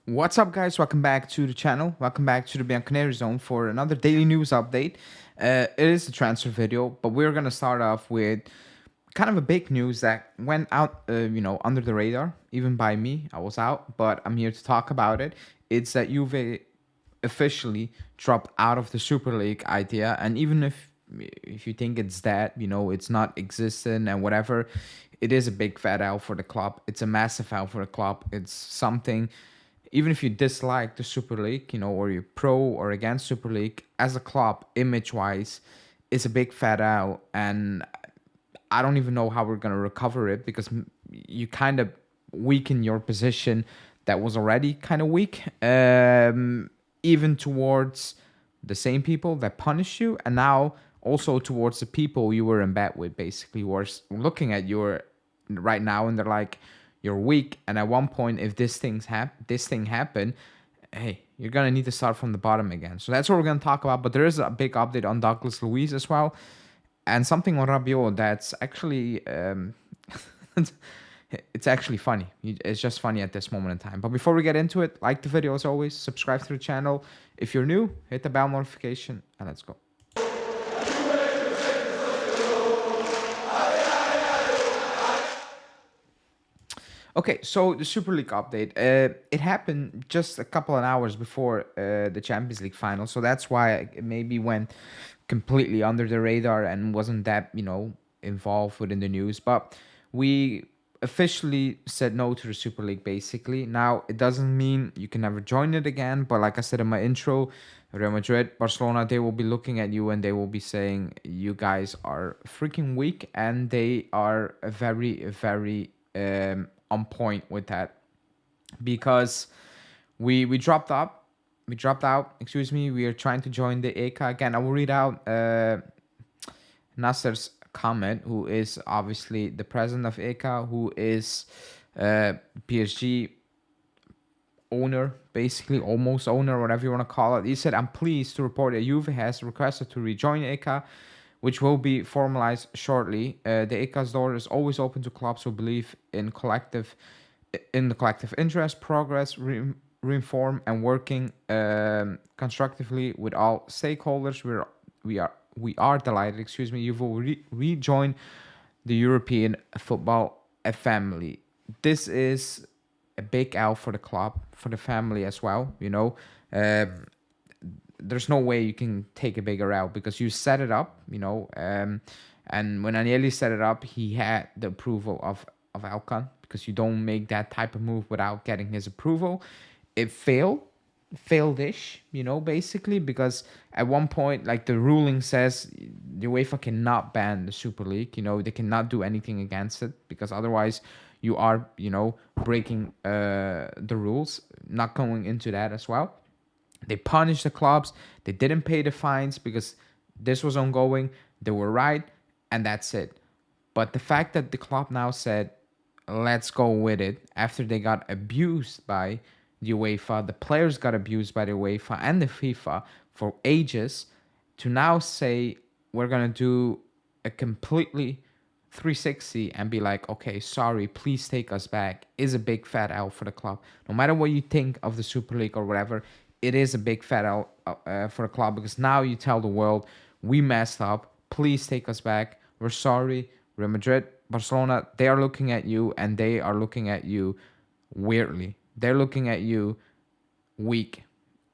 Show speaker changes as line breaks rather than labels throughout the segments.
What's up, guys? Welcome back to the channel. Welcome back to the Bianconeri zone for another daily news update. It is a transfer video, but we're gonna start off with kind of a big news that went out, under the radar, even by me. I was out, but I'm here to talk about it. It's that Juve officially dropped out of the Super League idea, and even if you think it's that, it's not existent and whatever, it is a big fat L for the club. It's a massive L for the club. It's something. Even if you dislike the Super League, or you're pro or against Super League, as a club, image-wise, it's a big fat L, and I don't even know how we're gonna recover it because you kind of weaken your position that was already kind of weak, even towards the same people that punished you, and now also towards the people you were in bed with, basically, who are looking at you right now, and they're like, you're weak. And at one point, if this thing happened, hey, you're gonna need to start from the bottom again. So that's what we're gonna talk about. But there is a big update on Douglas Luiz as well, and something on Rabiot that's actually it's actually funny. It's just funny at this moment in time. But before we get into it, like the video as always, subscribe to the channel. If you're new, hit the bell notification, and let's go. Okay, so the Super League update. It happened just a couple of hours before the Champions League final, so that's why it maybe went completely under the radar and wasn't that, involved within the news. But we officially said no to the Super League, basically. Now, it doesn't mean you can never join it again, but like I said in my intro, Real Madrid, Barcelona, they will be looking at you and they will be saying, you guys are freaking weak, and they are very, very on point with that, because we dropped out. We are trying to join the ECA again. I will read out Nasser's comment, who is obviously the president of ECA, who is PSG owner, basically, almost owner, whatever you want to call it. He said, I'm pleased to report that Juve has requested to rejoin ECA, which will be formalized shortly. The ECA's door is always open to clubs who believe in the collective interest, progress, reform, and working constructively with all stakeholders. We are delighted. You will rejoin the European football family. This is a big L for the club, for the family as well. There's no way you can take a bigger L because you set it up, and when Agnelli set it up, he had the approval of Alcan, because you don't make that type of move without getting his approval. It failed-ish, basically, because at one point, like, the ruling says the UEFA cannot ban the Super League. They cannot do anything against it, because otherwise you are, breaking the rules. Not going into that as well. They punished the clubs. They didn't pay the fines because this was ongoing. They were right, and that's it. But the fact that the club now said, let's go with it, after they got abused by the UEFA, the players got abused by the UEFA and the FIFA for ages, to now say, we're going to do a completely 360 and be like, okay, sorry, please take us back, is a big fat L for the club. No matter what you think of the Super League or whatever, it is a big fat L for the club, because now you tell the world, we messed up, please take us back, we're sorry. Real Madrid, Barcelona, they are looking at you, and they are looking at you weirdly. They're looking at you weak,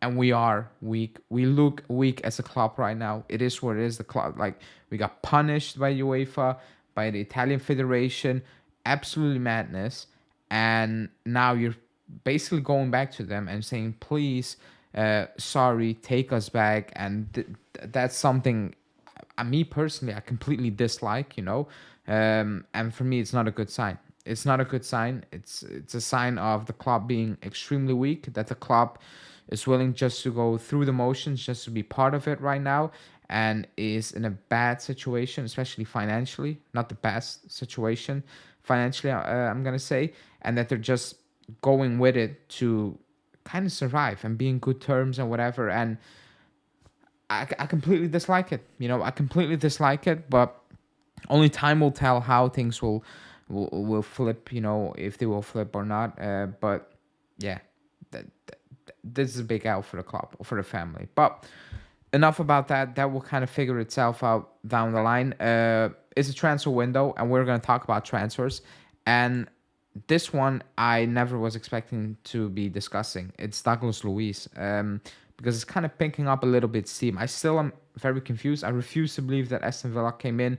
and we are weak. We look weak as a club right now. It is what it is. The club, like, we got punished by UEFA, by the Italian Federation, absolutely madness, and now you're basically going back to them and saying, please, sorry, take us back. And that's something, me personally, I completely dislike, and for me, it's not a good sign. It's not a good sign. It's a sign of the club being extremely weak, that the club is willing just to go through the motions, just to be part of it right now, and is in a bad situation, especially financially, not the best situation financially, I'm going to say, and that they're just going with it to kind of survive and be in good terms and whatever. And I completely dislike it. I completely dislike it, but only time will tell how things will flip, if they will flip or not. But yeah, this is a big L for the club, for the family. But enough about that. That will kind of figure itself out down the line. It's a transfer window, and we're going to talk about transfers. And this one I never was expecting to be discussing. It's Douglas Luiz, because it's kind of picking up a little bit steam. I still am very confused. I refuse to believe that Aston Villa came in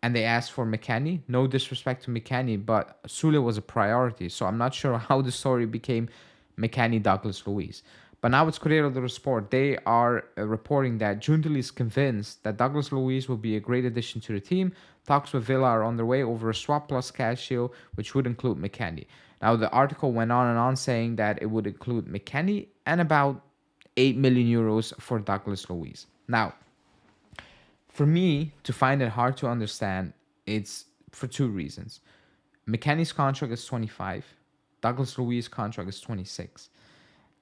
and they asked for McKennie. No disrespect to McKennie, but Sule was a priority. So I'm not sure how the story became McKennie Douglas Luiz. But now it's Corriere dello Sport. They are reporting that Giuntoli is convinced that Douglas Luiz will be a great addition to the team. Talks with Villa are underway over a swap plus cash deal, which would include McKennie. Now, the article went on and on saying that it would include McKennie and about 8 million euros for Douglas Luiz. Now, for me, to find it hard to understand, it's for two reasons. McKennie's contract is 25. Douglas Luiz's contract is 26.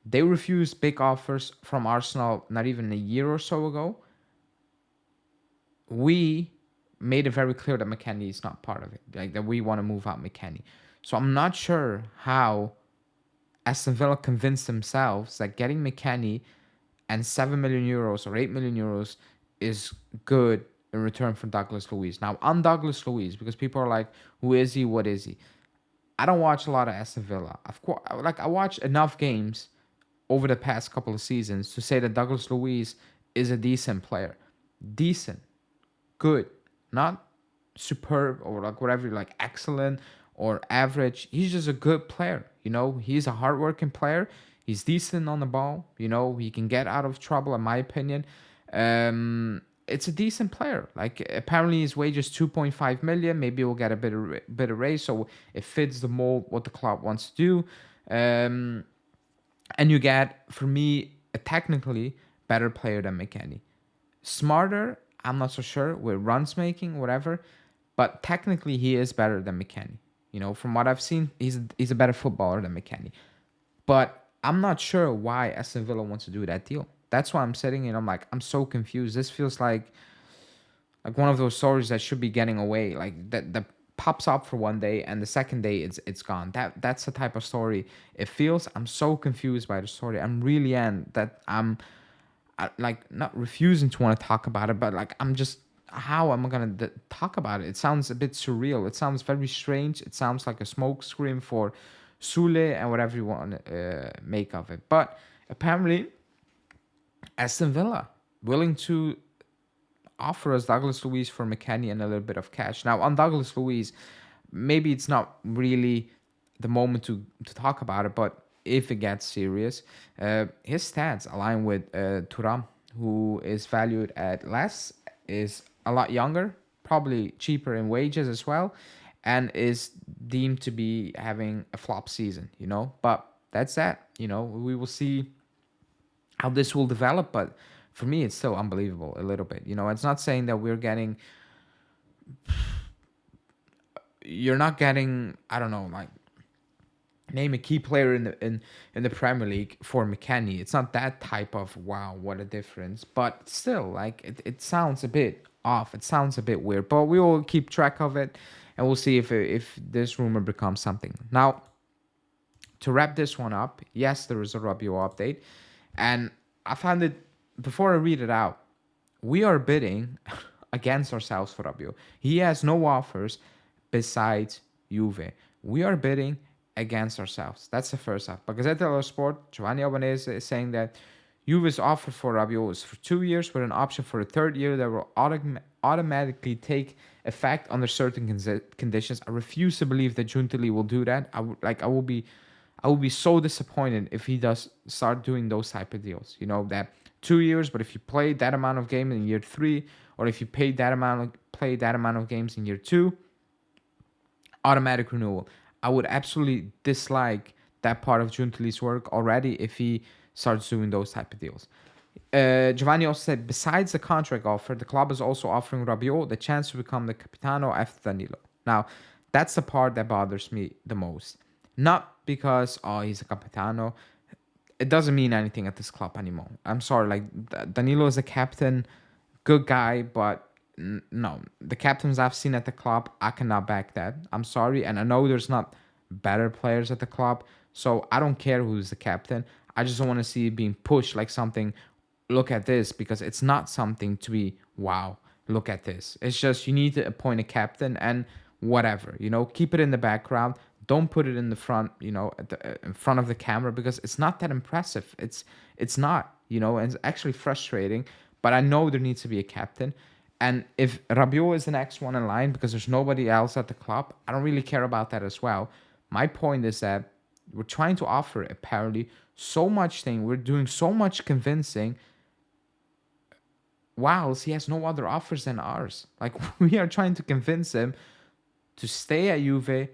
They refused big offers from Arsenal not even a year or so ago. We made it very clear that McKennie is not part of it, like that we want to move out McKennie. So I'm not sure how Aston Villa convinced themselves that getting McKennie and 7 million euros or 8 million euros is good in return for Douglas Luiz. Now, on Douglas Luiz, because people are like, who is he? What is he? I don't watch a lot of Aston Villa. Of course, like I watch enough games over the past couple of seasons to say that Douglas Luiz is a decent player. Decent. Good. Not superb or like whatever, like excellent or average. He's just a good player. You know, he's a hardworking player. He's decent on the ball. You know, he can get out of trouble, in my opinion. It's a decent player. Like apparently his wage is 2.5 million. Maybe we'll get a bit of raise, so it fits the mold what the club wants to do. And you get, for me, a technically better player than McKennie. Smarter, I'm not so sure, with runs making, whatever. But technically, he is better than McKennie. You know, from what I've seen, he's a better footballer than McKennie. But I'm not sure why Aston Villa wants to do that deal. That's why I'm sitting and I'm like, I'm so confused. This feels like one of those stories that should be getting away. Like that pops up for one day and the second day it's gone. That's the type of story it feels. I'm so confused by the story. I'm really am that like not refusing to want to talk about it, but like I'm just, how am I gonna talk about it? It sounds a bit surreal. It sounds very strange. It sounds like a smoke screen for Sule and whatever you want to make of it. But apparently Aston Villa willing to offer us Douglas Luiz for McKennie and a little bit of cash. Now, on Douglas Luiz, maybe it's not really the moment to talk about it, but if it gets serious, his stats align with Thuram, who is valued at less, is a lot younger, probably cheaper in wages as well, and is deemed to be having a flop season, you know? But that's that, you know? We will see how this will develop, but for me, it's still unbelievable a little bit. You know, it's not saying that we're getting... You're not getting, I don't know, like, name a key player in the Premier League for McKennie. It's not that type of, wow, what a difference. But still, like, it sounds a bit off. It sounds a bit weird. But we will keep track of it, and we'll see if this rumor becomes something. Now, to wrap this one up, yes, there is a Rabiot update. And I found it, before I read it out, we are bidding against ourselves for Rabiot. He has no offers besides Juve. We are bidding against ourselves. That's the first half. Because at dello Sport, Giovanni Albanese is saying that Juve's offer for Rabiot is for 2 years with an option for a third year that will automatically take effect under certain conditions. I refuse to believe that Giuntoli will do that. I will be so disappointed if he does start doing those type of deals. You know, that 2 years, but if you play that amount of games in year 3, or if you play that amount of games in year 2, automatic renewal. I would absolutely dislike that part of Giuntoli's work already if he starts doing those type of deals. Giovanni also said, besides the contract offer, the club is also offering Rabiot the chance to become the Capitano after Danilo. Now, that's the part that bothers me the most. Not because, he's a Capitano. It doesn't mean anything at this club anymore. I'm sorry, like, Danilo is a captain, good guy, but no. The captains I've seen at the club, I cannot back that. I'm sorry, and I know there's not better players at the club, So I don't care who's the captain. I just don't want to see it being pushed like something. Look at this, because it's not something to be wow. Look at this. It's just you need to appoint a captain and whatever. Keep it in the background. Don't put it in the front. In front of the camera, because it's not that impressive. It's not. And it's actually frustrating. But I know there needs to be a captain. And if Rabiot is the next one in line because there's nobody else at the club, I don't really care about that as well. My point is that we're trying to offer apparently so much thing. We're doing so much convincing whilst he has no other offers than ours. Like, we are trying to convince him to stay at Juve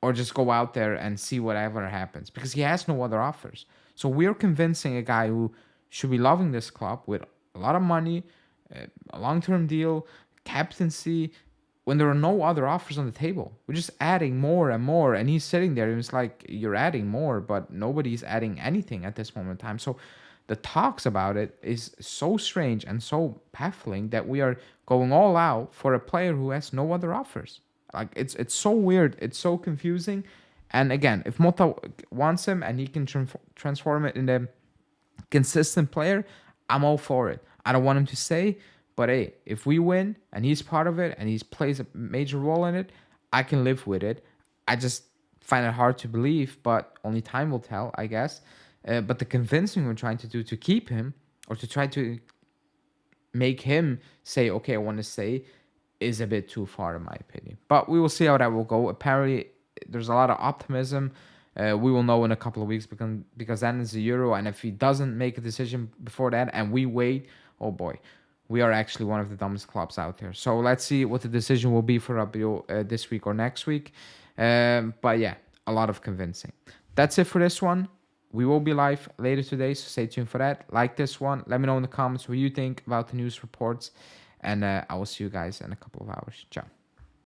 or just go out there and see whatever happens because he has no other offers. So we're convincing a guy who should be loving this club with a lot of money, a long-term deal, captaincy, when there are no other offers on the table. We're just adding more and more, and he's sitting there and it's like, you're adding more, but nobody's adding anything at this moment in time. So the talks about it is so strange and so baffling that we are going all out for a player who has no other offers. Like, it's so weird. It's so confusing. And again, if Motta wants him and he can transform it into a consistent player, I'm all for it. I don't want him to stay, but hey, if we win and he's part of it and he plays a major role in it, I can live with it. I just find it hard to believe, but only time will tell, I guess. But the convincing we're trying to do to keep him or to try to make him say, okay, I want to stay, is a bit too far in my opinion. But we will see how that will go. Apparently, there's a lot of optimism. We will know in a couple of weeks because then it's the Euro, and if he doesn't make a decision before that and we wait, oh boy, we are actually one of the dumbest clubs out there. So let's see what the decision will be for Rabiot this week or next week. But yeah, a lot of convincing. That's it for this one. We will be live later today, so stay tuned for that. Like this one. Let me know in the comments what you think about the news reports. And I will see you guys in a couple of hours. Ciao.